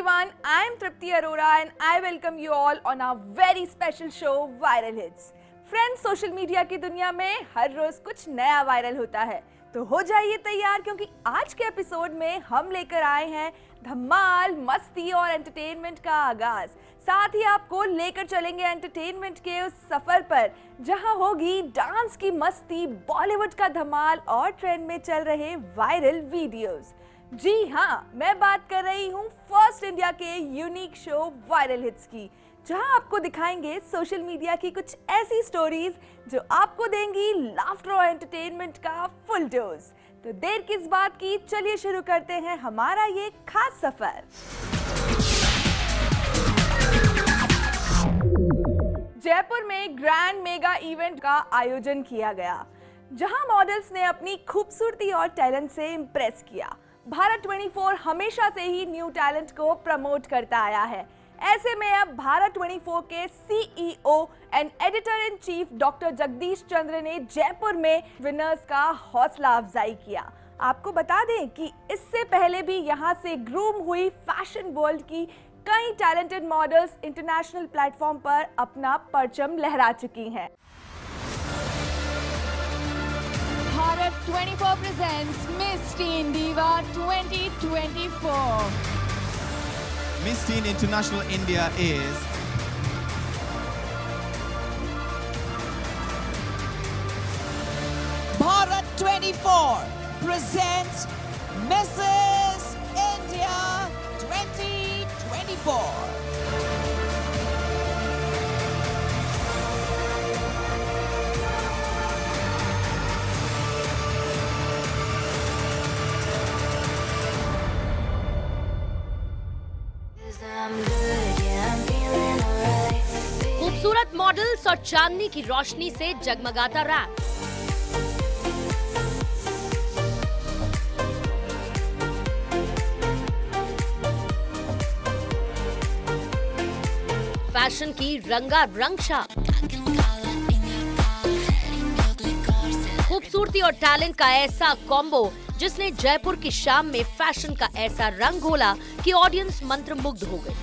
everyone, I am Tripti Arora and I welcome you all on our very special show Viral Hits. Friends, social media की दुनिया में हर रोज कुछ नया viral होता है, तो हो जाइए तैयार क्योंकि आज के एपिसोड में हम लेकर आए हैं धमाल, मस्ती और एंटरटेनमेंट का आगाज। साथ ही आपको लेकर चलेंगे एंटरटेनमेंट के उस सफर पर जहां होगी डांस की मस्ती, बॉलीवुड का धमाल और ट्रेंड में चल रहे वायरल वीडियोस। जी हाँ, मैं बात कर रही हूँ फर्स्ट इंडिया के यूनिक शो वायरल हिट्स की, जहां आपको दिखाएंगे सोशल मीडिया की कुछ ऐसी स्टोरीज जो आपको देंगी लाफ्टर और एंटरटेनमेंट का फुल डोज। तो देर किस बात की, चलिए शुरू करते हैं हमारा ये खास सफर। जयपुर में ग्रैंड मेगा इवेंट का आयोजन किया गया, जहां मॉडल्स ने अपनी खूबसूरती और टैलेंट से इम्प्रेस किया। भारत 24 हमेशा से ही न्यू टैलेंट को प्रमोट करता आया है। ऐसे में अब भारत 24 के CEO and editor in chief doctor Jagdish Chandra ने जयपुर में विनर्स का हौसला अफजाई किया। आपको बता दें कि इससे पहले भी यहां से ग्रूम हुई फैशन वर्ल्ड की कई टैलेंटेड मॉडल्स इंटरनेशनल प्लेटफॉर्म पर अपना परचम लहरा चुकी हैं। Bharat 24 presents Miss Teen Diva 2024. Miss Teen International India is Bharat 24 presents Mrs. India 2024. खूबसूरत मॉडल्स और चांदनी की रोशनी से जगमगाता रैंप। फैशन की रंगारंग छाप। खूबसूरती और टैलेंट का ऐसा कॉम्बो जिसने जयपुर की शाम में फैशन का ऐसा रंग घोला कि ऑडियंस मंत्रमुग्ध हो गई।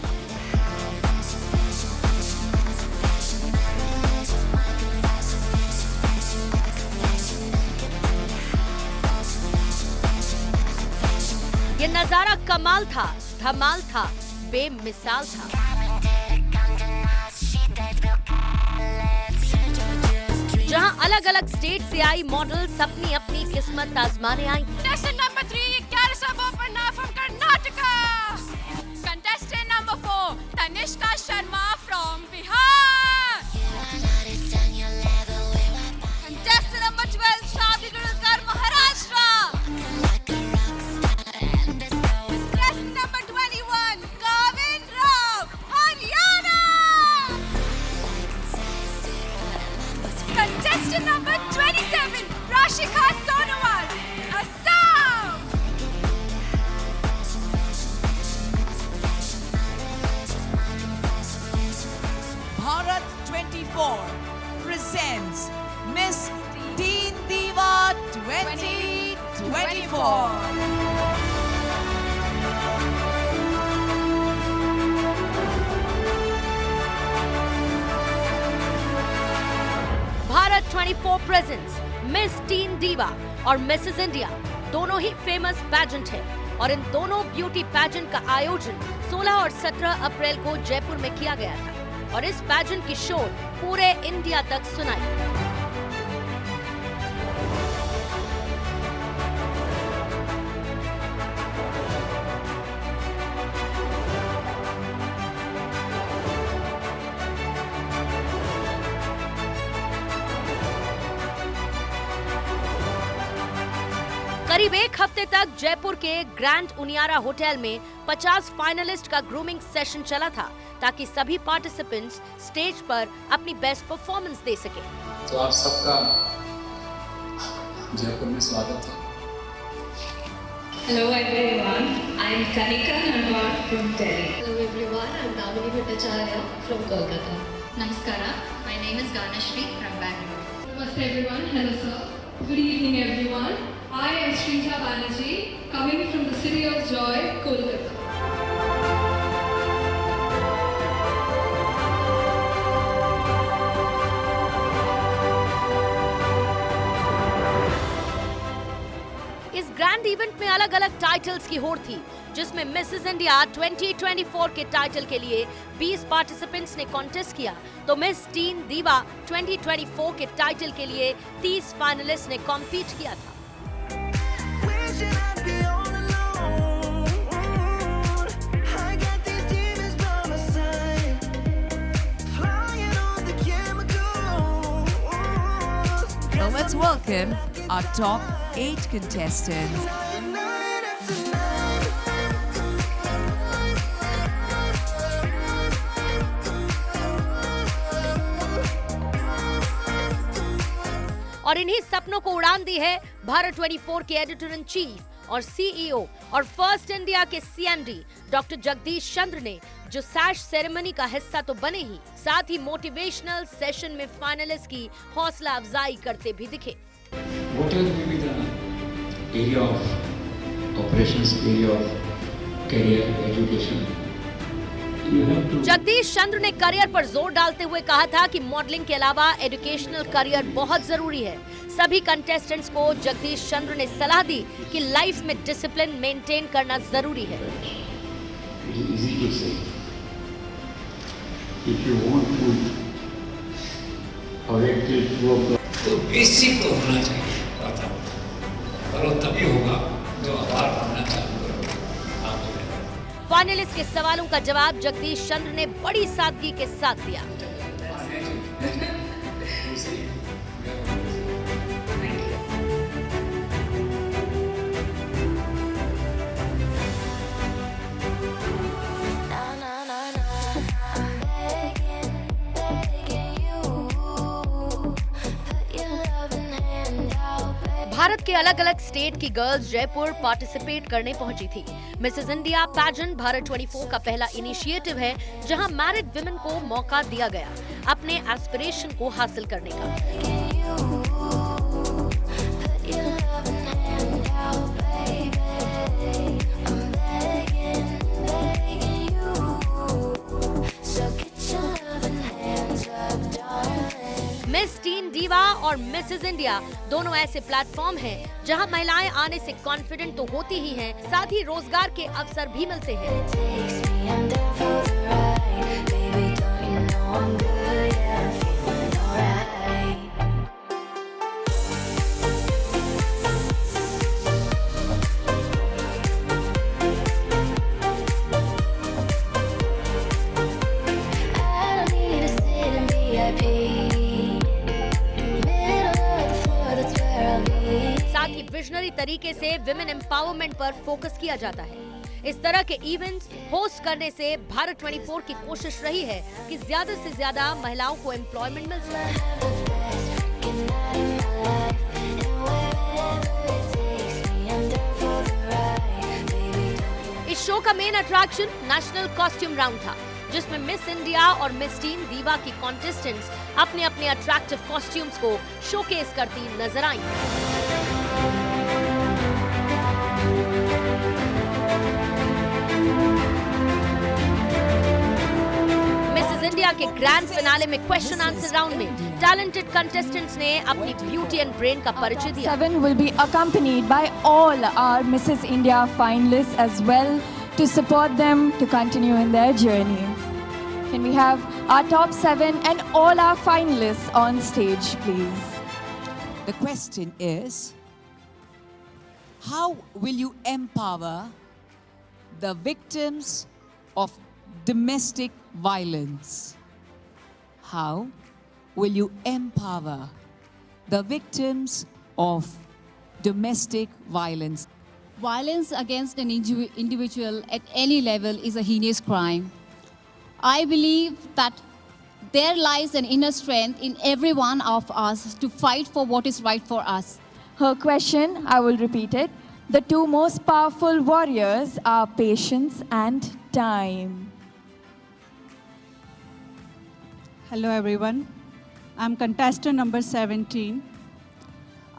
ये नजारा कमाल था, धमाल था, बेमिसाल था। जहां अलग अलग स्टेट से आई मॉडल्स अपनी अपनी किस्मत आजमाने आई। Contestant number 3, Karisa Bopanna from Karnataka. Contestant number 4, Tanishka Sharma from Bihar. Contestant number 12, Shadi Gulkar, Maharashtra. Contestant number 21, Gavin Rao, Haryana. Contestant number 27, Rashika Sonowal, Assam. Bharat 24 presents Miss Teen Diva 2024. Bharat 24 presents miss Teen दीवा और Mrs India दोनों ही famous pageant हैं और इन दोनों beauty pageant का आयोजन 16 और 17 अप्रैल को जयपुर में किया गया था और इस पैजेंट की शोर पूरे इंडिया तक सुनाई। करीब एक हफ्ते तक जयपुर के ग्रैंड उनियारा होटल में 50 फाइनलिस्ट का ग्रूमिंग सेशन चला था ताकि सभी पार्टिसिपेंट्स स्टेज पर अपनी बेस्ट परफॉर्मेंस दे सके। तो आप सबका जयपुर में स्वागत है। Hello everyone, I am Kanika Narwar from Delhi. Hello everyone, I am Damini Bhattacharya from Kolkata. Namaskara, my name is Ganashri from Bangalore. Namaste everyone, hello sir. Good evening everyone. I am Shrija Banerjee, coming from the city of joy, Kolkata. Grand event में अलग अलग titles की होड़ थी, जिसमें Mrs India 2024 के title के लिए 20 पार्टिसिपेंट्स ने कॉन्टेस्ट किया, तो मिस टीन दीवा 2024 के टाइटल के लिए 30 फाइनलिस्ट ने कॉम्पीट किया था। Now let's welcome our top 8 contestants. और इन्हीं सपनों को उड़ान दी है भारत 24 के एडिटर इन चीफ और सीईओ और फर्स्ट इंडिया के सीएमडी डॉक्टर जगदीश चंद्र ने, जो सैश सेरेमनी का हिस्सा तो बने ही, साथ ही मोटिवेशनल सेशन में फाइनलिस्ट की हौसला अफजाई करते भी दिखे। Whatever may be the area of operations, area of career, education, you have to. Jagdish Chandra ने करियर पर जोर डालते हुए कहा था कि मॉडलिंग के अलावा एजुकेशनल करियर बहुत जरूरी है। सभी कंटेस्टेंट्स को जगदीश चंद्र ने सलाह दी कि लाइफ में डिसिप्लिन मेंटेन करना जरूरी है। It is easy to say. If you want to orientate your तो बेसिक तो होना चाहिए पता, और वो तभी होगा जो आभार मानना चालू करोगे। फाइनलिस्ट के सवालों का जवाब जगदीश चंद्र ने बड़ी सादगी के साथ दिया। भारत के अलग अलग स्टेट की गर्ल्स जयपुर पार्टिसिपेट करने पहुंची थी। मिसेस इंडिया पैजेंट भारत 24 का पहला इनिशिएटिव है, जहां मैरिड विमेन को मौका दिया गया अपने एस्पिरेशन को हासिल करने का। मिस टीन दीवा और मिसेस इंडिया दोनों ऐसे प्लेटफॉर्म हैं जहां महिलाएं आने से कॉन्फिडेंट तो होती ही हैं, साथ ही रोजगार के अवसर भी मिलते हैं। विजनरी तरीके से विमेन एम्पावरमेंट पर फोकस किया जाता है। इस तरह के इवेंट्स होस्ट करने से भारत 24 की कोशिश रही है कि ज्यादा से ज्यादा महिलाओं को एम्प्लॉयमेंट मिल सके। इस शो का main attraction national costume round था, जिसमें मिस इंडिया और मिस टीन दीवा की कॉन्टेस्टेंट्स अपने अपने अट्रैक्टिव कॉस्ट्यूम्स को शोकेस करती नजर आईं। मिसेस इंडिया के ग्रैंड फिनाले में क्वेश्चन आंसर राउंड में टैलेंटेड कंटेस्टेंट्स ने अपनी ब्यूटी एंड ब्रेन का परिचय दिया। 7 will be accompanied by all our Mrs. India finalists as well to support them to continue in their journey. Can we have our top 7 and all our finalists on stage, please? The question is, how will you empower the victims of domestic violence? How will you empower the victims of domestic violence? Violence against an individual at any level is a heinous crime. I believe that there lies an inner strength in every one of us to fight for what is right for us. Her question, I will repeat it. The two most powerful warriors are patience and time. Hello everyone, I'm contestant number 17.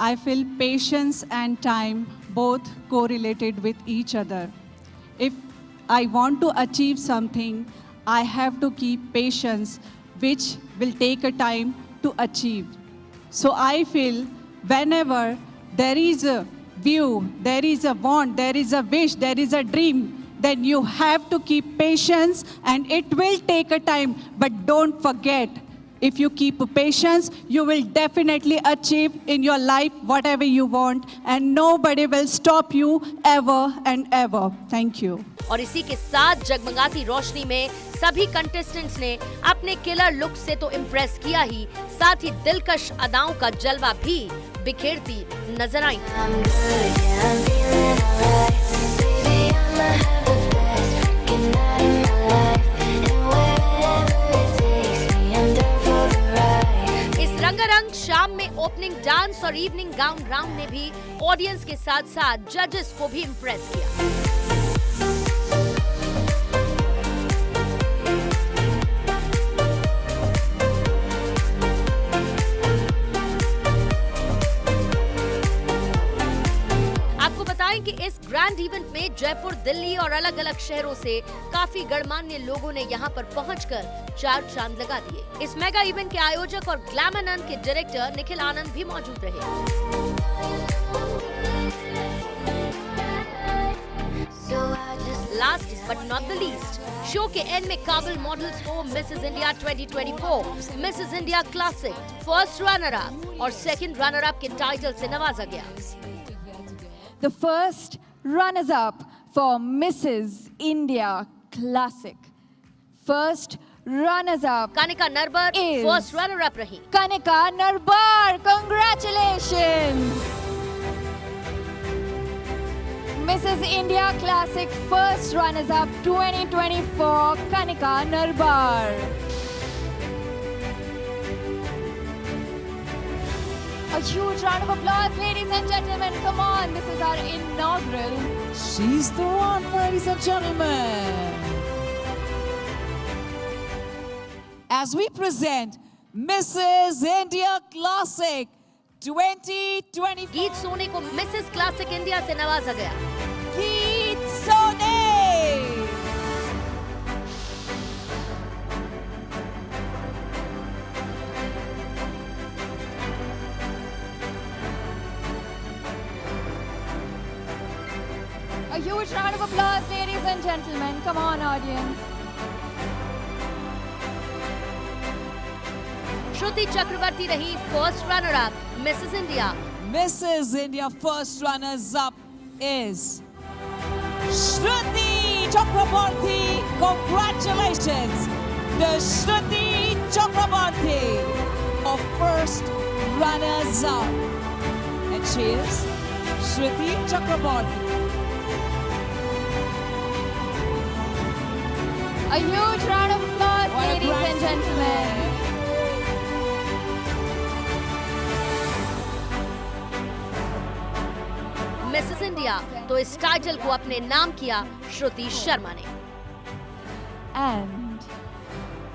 I feel patience and time both correlated with each other. If I want to achieve something, I have to keep patience, which will take a time to achieve. So I feel whenever there is a view, there is a want, there is a wish, there is a dream, then you have to keep patience and it will take a time. But don't forget, if you keep patience, you will definitely achieve in your life whatever you want and nobody will stop you ever and ever. Thank you. और इसी के साथ जगमगाती रोशनी में सभी contestants ने अपने killer look से तो इम्प्रेस किया ही, साथ ही दिलकश अदाओं का जलवा भी बिखेरती नजर आई। इस रंगारंग शाम में ओपनिंग डांस और इवनिंग गाउन राउंड ने भी ऑडियंस के साथ साथ जजेस को भी इम्प्रेस किया। कि इस ग्रैंड इवेंट में जयपुर, दिल्ली और अलग अलग शहरों से काफी गणमान्य लोगों ने यहां पर पहुंचकर चार चांद लगा दिए। इस मेगा इवेंट के आयोजक और ग्लैमानंद के डायरेक्टर निखिल आनंद भी मौजूद रहे। Last but not the least, show के एंड में काबिल मॉडल्स को Mrs India 2024, Mrs India classic, first runner up और सेकंड रनर अप के टाइटल से नवाजा गया। The first runners-up for Mrs. India Classic. First runners-up. Kanika Narbar first runner-up rahi. Kanika Narbar, congratulations. Mrs. India Classic first runners-up 2024, Kanika Narbar. A huge round of applause, ladies and gentlemen. Come on, this is our inaugural. She's the one, ladies and gentlemen. As we present Mrs. India Classic 2020. गीत सोने को Mrs classic India से नवाजा गया। गीत सोने। A huge round of applause, ladies and gentlemen. Come on, audience. श्रुति चक्रवर्ती रही first runner up Mrs India. Mrs. India first runners up is Shruti Chakraborty. Congratulations, the Shruti Chakraborty of first runners up, and she is Shruti Chakraborty. A huge round of applause, ladies and gentlemen. Mrs India तो इस title को अपने नाम किया श्रुति शर्मा ने। And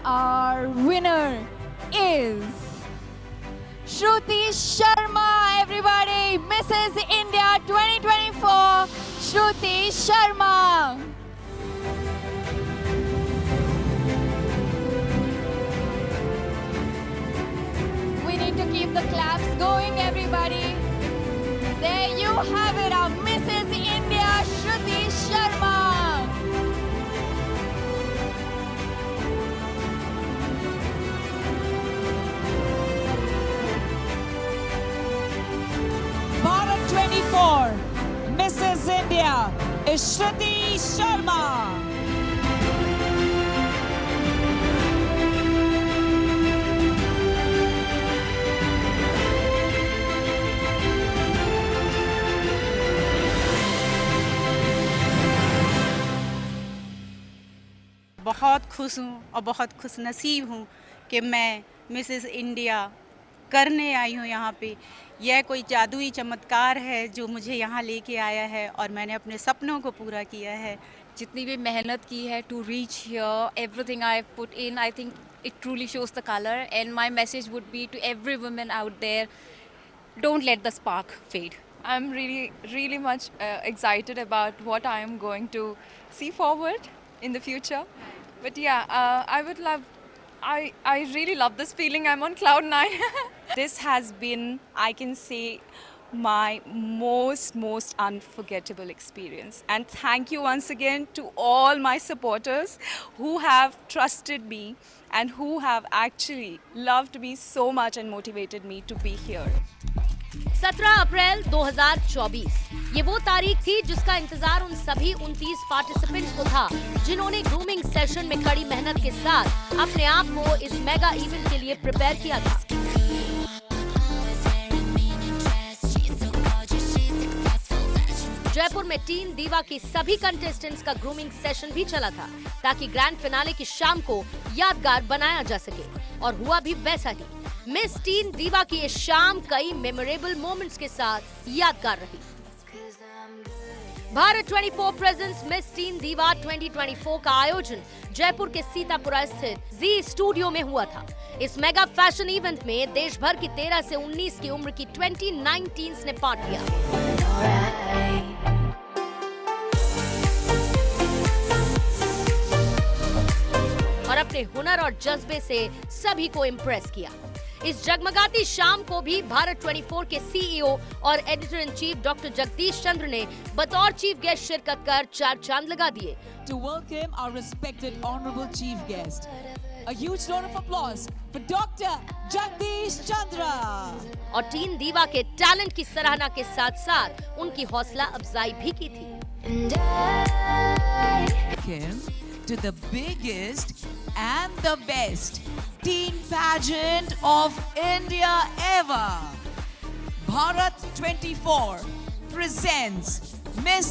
our winner is Shruti Sharma, everybody. Mrs. India 2024, Shruti Sharma. We need to keep the claps going, everybody. There you have it, our Mrs. India, Shruti Sharma. Bharat 24, Mrs. India is Shruti Sharma. बहुत खुश हूँ और बहुत खुश नसीब हूँ कि मैं मिसेस इंडिया करने आई हूँ यहाँ पे। यह कोई जादुई चमत्कार है जो मुझे यहाँ लेके आया है और मैंने अपने सपनों को पूरा किया है। जितनी भी मेहनत की है to reach here, everything I put in, I think it truly shows the color, and my message would be to every woman out there, don't let the spark fade. I'm really much excited about what I am going to see forward in the future. But yeah, I really love this feeling. I'm on cloud 9. This has been, I can say, my most unforgettable experience. And thank you once again to all my supporters who have trusted me and who have actually loved me so much and motivated me to be here. 17 अप्रैल 2024 ये वो तारीख थी जिसका इंतजार उन सभी 29 participants को था जिन्होंने ग्रूमिंग सेशन में कड़ी मेहनत के साथ अपने आप को इस मेगा इवेंट के लिए प्रिपेयर किया था। जयपुर में टीन दीवा की सभी कंटेस्टेंट्स का ग्रूमिंग सेशन भी चला था ताकि ग्रैंड फिनाले की शाम को यादगार बनाया जा सके, और हुआ भी वैसा ही। मिस टीन दीवा की ये शाम कई मेमोरेबल मोमेंट्स के साथ यादगार रही। भारत 24 प्रेजेंट्स मिस टीन दीवा 2024 का आयोजन जयपुर के सीतापुरा स्थित जी स्टूडियो में हुआ था। इस मेगा फैशन इवेंट में देश भर की 13 से 19 की उम्र की 29 टीन्स ने पार्ट लिया। और अपने हुनर और जज्बे से सभी को इम्प्रेस किया। इस जगमगाती शाम को भी भारत 24 के सीईओ और editor in chief doctor Jagdish Chandra ने बतौर चीफ गेस्ट शिरकत कर 4 चांद लगा दिए। To welcome our respected honorable chief guest, a huge round of applause for Dr. Jagdish Chandra. और टीन दीवा के टैलेंट की सराहना के साथ-साथ उनकी हौसला अफजाई भी की थी। To the biggest and the best teen pageant of India ever. Bharat 24 presents Miss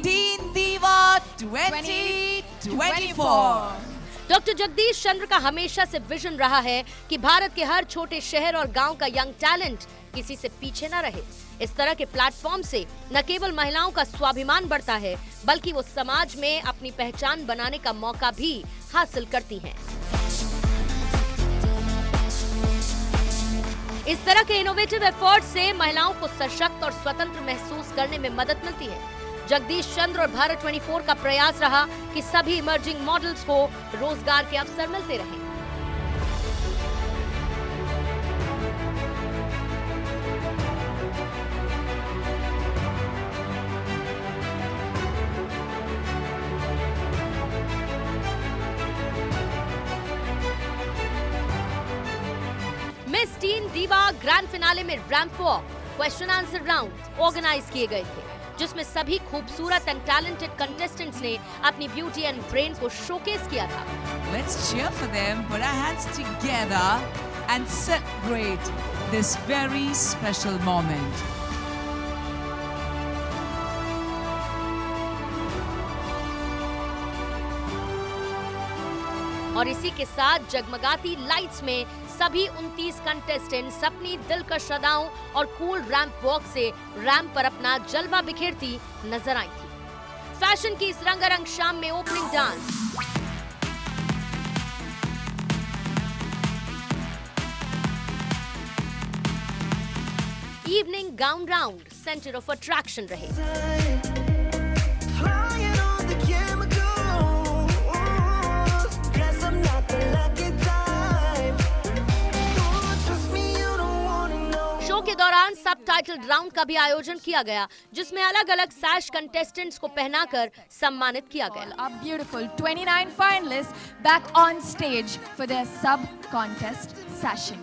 Teen Diva 2024. Doctor Jagdish Chandra का हमेशा से विजन रहा है कि भारत के हर छोटे शहर और गांव का यंग टैलेंट किसी से पीछे न रहे। इस तरह के प्लेटफॉर्म से न केवल महिलाओं का स्वाभिमान बढ़ता है, बल्कि वो समाज में अपनी पहचान बनाने का मौका भी हासिल करती हैं। इस तरह के इनोवेटिव एफर्ट से महिलाओं को सशक्त और स्वतंत्र महसूस करने में मदद मिलती है। जगदीश चंद्र और भारत 24 का प्रयास रहा कि सभी इमर्जिंग मॉडल्स को रोजगार के अवसर मिलते रहें। Miss Teen Diva grand finale में ramp walk, question answer round organise किए गए थे, जिसमें सभी खूबसूरत एंड टैलेंटेड कंटेस्टेंट्स ने अपनी ब्यूटी एंड ब्रेन को शोकेस किया था। Let's cheer for them, put our hands together and celebrate this very special moment. और इसी के साथ जगमगाती लाइट्स में सभी 29 कंटेस्टेंट्स अपनी दिलकश अदाओं और कूल रैंप वॉक से रैंप पर अपना जलवा बिखेरती नजर आई थी। फैशन की इस रंगारंग शाम में opening dance, evening gown round centre of attraction रहे। के दौरान सबटाइटल्ड राउंड का भी आयोजन किया गया, जिसमें अलग-अलग सैश कंटेस्टेंट्स को पहनाकर सम्मानित किया गया। Our beautiful 29 finalists back on stage for their sub contest session.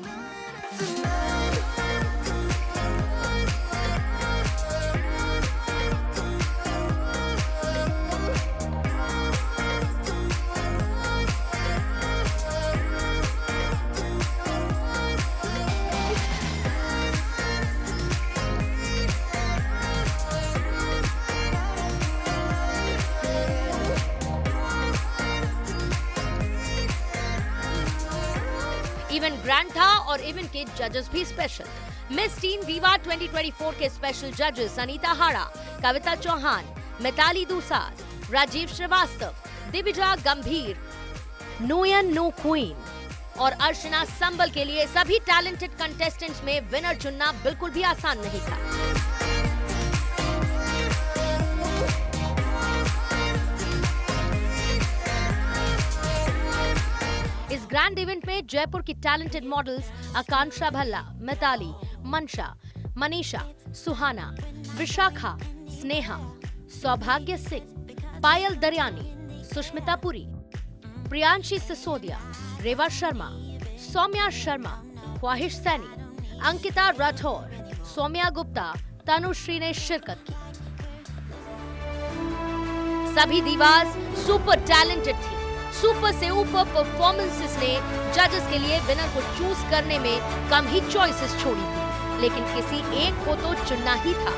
Event grand था और इवेंट के जजेस भी स्पेशल। मिस टीन दीवा 2024 के स्पेशल जजेस अनीता हाड़ा, कविता चौहान, मिताली दूसार, राजीव श्रीवास्तव, दिविजा गंभीर, नोयन नो क्वीन और अर्चना संबल के लिए सभी टैलेंटेड कंटेस्टेंट्स में विनर चुनना बिल्कुल भी आसान नहीं था। इस ग्रैंड इवेंट में जयपुर की टैलेंटेड मॉडल्स आकांक्षा भल्ला, मिताली, मंशा, मनीषा, सुहाना, विशाखा, स्नेहा, सौभाग्य सिंह, पायल दरियानी, सुष्मिता पुरी, प्रियांशी सिसोदिया, रेवा शर्मा, सौम्या शर्मा, ख्वाहिश सैनी, अंकिता राठौर, सौम्या गुप्ता, तनुश्री ने शिरकत की। सभी दीवास सुपर टैलेंटेड थी। सुपर से ऊपर परफॉर्मेंसेस ने जजेस के लिए विनर को चूज करने में कम ही चॉइसेस छोड़ी थी, लेकिन किसी एक को तो चुनना ही था।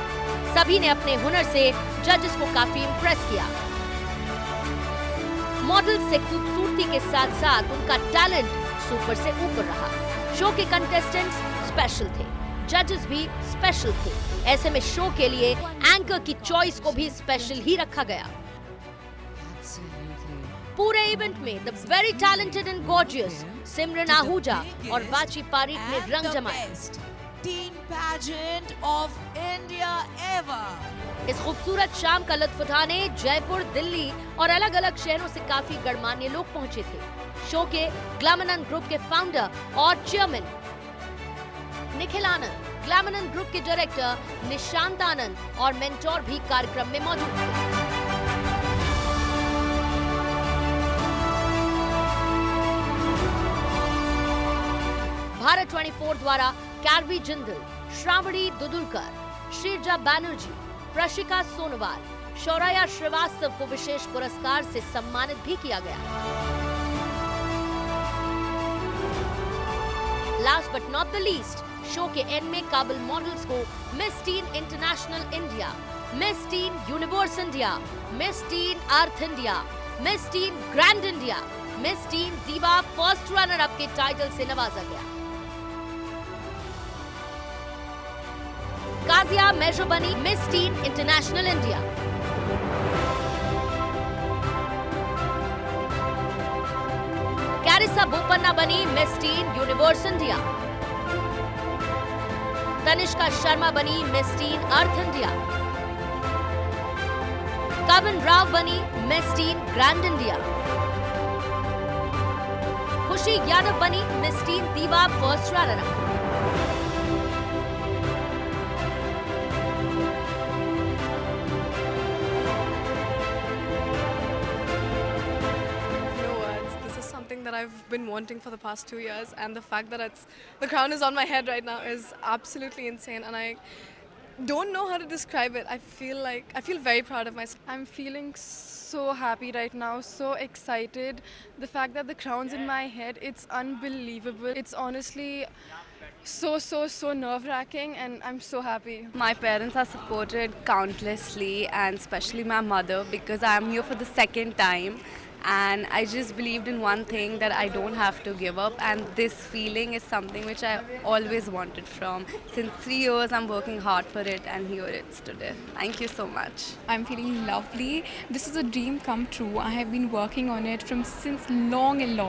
सभी ने अपने हुनर से जजेस को काफी इंप्रेस किया। मॉडल से खूबसूरती के साथ साथ उनका टैलेंट सुपर से ऊपर रहा। शो के कंटेस्टेंट्स स्पेशल थे, जजेस भी स्पेशल थे। ऐसे में शो के लिए एंकर की चॉइस को भी स्पेशल ही रखा गया। पूरे इवेंट में the very talented and gorgeous Simran Ahuja और वाची पारीक ने रंग जमाया। Teen pageant of India ever. इस खूबसूरत शाम का लुत्फ उठाने जयपुर, दिल्ली और अलग अलग शहरों से काफी गणमान्य लोग पहुंचे थे। शो के ग्लैमरन ग्रुप के फाउंडर और चेयरमैन निखिल आनंद, ग्लैमरन ग्रुप के डायरेक्टर निशांत आनंद और मेंटोर भी कार्यक्रम में मौजूद थे। भारत 24 द्वारा कैरवी जिंदल, श्रावणी दुदुलकर, श्रीजा बैनर्जी, प्रशिका सोनोवाल, शौर्या श्रीवास्तव को विशेष पुरस्कार से सम्मानित भी किया गया। Last but not the least, show के एंड में काबिल मॉडल्स को Miss Teen International India, Miss Teen Universe India, Miss Teen Earth India, Miss Teen Grand India, Miss Teen Diva first runner up के टाइटल से नवाजा गया। काजिया मेजो बनी Miss Teen International India. Carissa Bopanna बनी Miss Teen Universe India. Tanishka Sharma बनी Miss Teen Earth India. Kavin Rao बनी Miss Teen Grand India. खुशी यादव बनी Miss Teen Diva first runner up. That I've been wanting for the past 2 years, and the fact that the crown is on my head right now is absolutely insane, and I don't know how to describe it. I feel very proud of myself. I'm feeling so happy right now, so excited. The fact that the crown's in my head, it's unbelievable. It's honestly so nerve-wracking, and I'm so happy. My parents are supported countlessly, and especially my mother, because I am here for the second time. And I just believed in one thing, that I don't have to give up, and this feeling is something which I always wanted from. Since 3 years I'm working hard for it, and here it is today. Thank you so much. I'm feeling lovely. This is a dream come true. I have been working on it since long, and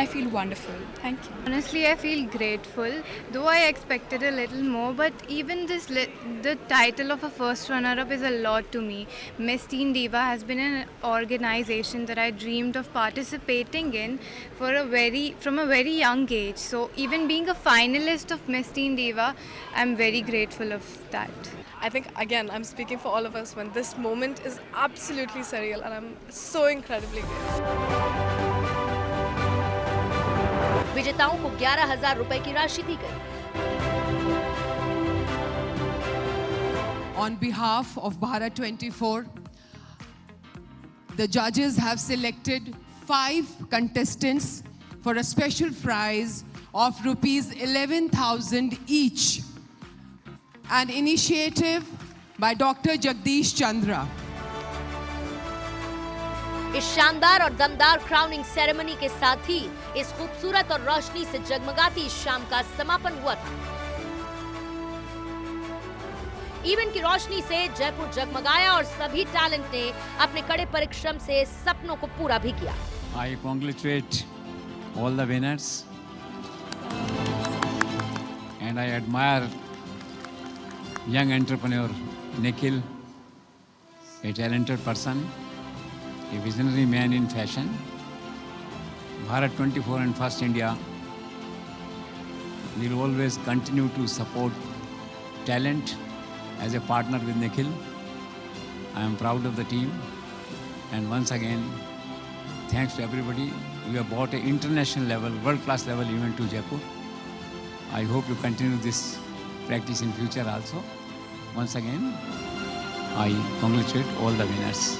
I feel wonderful. Thank you. Honestly, I feel grateful, though I expected a little more, but even the title of a first runner-up is a lot to me. Miss Teen Diva has been an organization that I dreamed of participating in from a very young age. So even being a finalist of Miss Teen Diva, I'm very grateful of that. I think, again, I'm speaking for all of us when this moment is absolutely surreal, and I'm so incredibly grateful. विजेताओं को 11,000 रुपए की राशि दी गई। On behalf of Bharat 24, the judges have selected 5 contestants for a special prize of rupees 11,000 each. An initiative by Dr. Jagdish Chandra. इस शानदार और दमदार क्राउनिंग सेरेमनी के साथ ही इस खूबसूरत और रोशनी से जगमगाती इस शाम का समापन हुआ था। इवेंट की रोशनी से जयपुर जगमगाया और सभी टैलेंट ने अपने कड़े परिश्रम से सपनों को पूरा भी किया। I congratulate all the winners, and I admire young entrepreneur Nikhil, a talented person, a visionary man in fashion. Bharat 24 and First India will always continue to support talent as a partner with Nikhil. I am proud of the team. And once again, thanks to everybody. You have brought an international level, world-class level event to Jaipur. I hope you continue this practice in future also. Once again, I congratulate all the winners.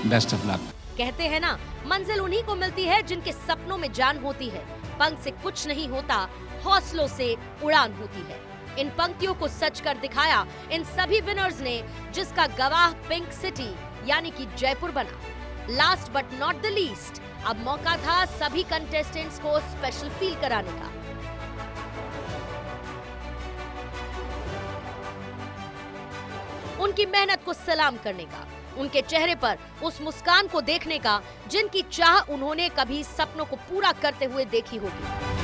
Best of luck. कहते हैं ना, मंजिल उन्हीं को मिलती है जिनके सपनों में जान होती है। पंख से कुछ नहीं होता, हौसलों से उड़ान होती है। इन पंक्तियों को सच कर दिखाया इन सभी विनर्स ने, जिसका गवाह पिंक सिटी यानी कि जयपुर बना। Last but not the least, अब मौका था सभी कंटेस्टेंट्स को स्पेशल फील कराने का। उनकी मेहनत को सलाम करने का, उनके चेहरे पर उस मुस्कान को देखने का जिनकी चाह उन्होंने कभी सपनों को पूरा करते हुए देखी होगी।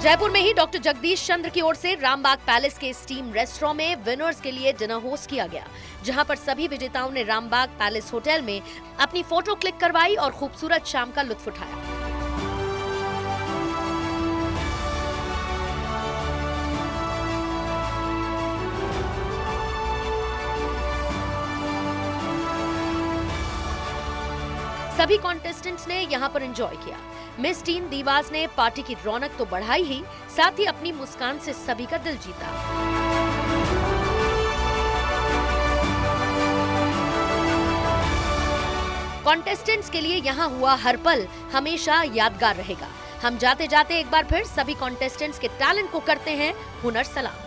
जयपुर में ही डॉक्टर जगदीश चंद्र की ओर से रामबाग पैलेस के स्टीम रेस्टोरेंट में विनर्स के लिए डिनर होस्ट किया गया, जहां पर सभी विजेताओं ने रामबाग पैलेस होटल में अपनी फोटो क्लिक करवाई और खूबसूरत शाम का लुत्फ उठाया। सभी कॉन्टेस्टेंट्स ने यहां पर एंजॉय किया। मिस टीन दीवास ने पार्टी की रौनक तो बढ़ाई ही, साथ ही अपनी मुस्कान से सभी का दिल जीता। कॉन्टेस्टेंट्स के लिए यहां हुआ हर पल हमेशा यादगार रहेगा। हम जाते जाते एक बार फिर सभी कॉन्टेस्टेंट्स के टैलेंट को करते हैं हुनर सलाम।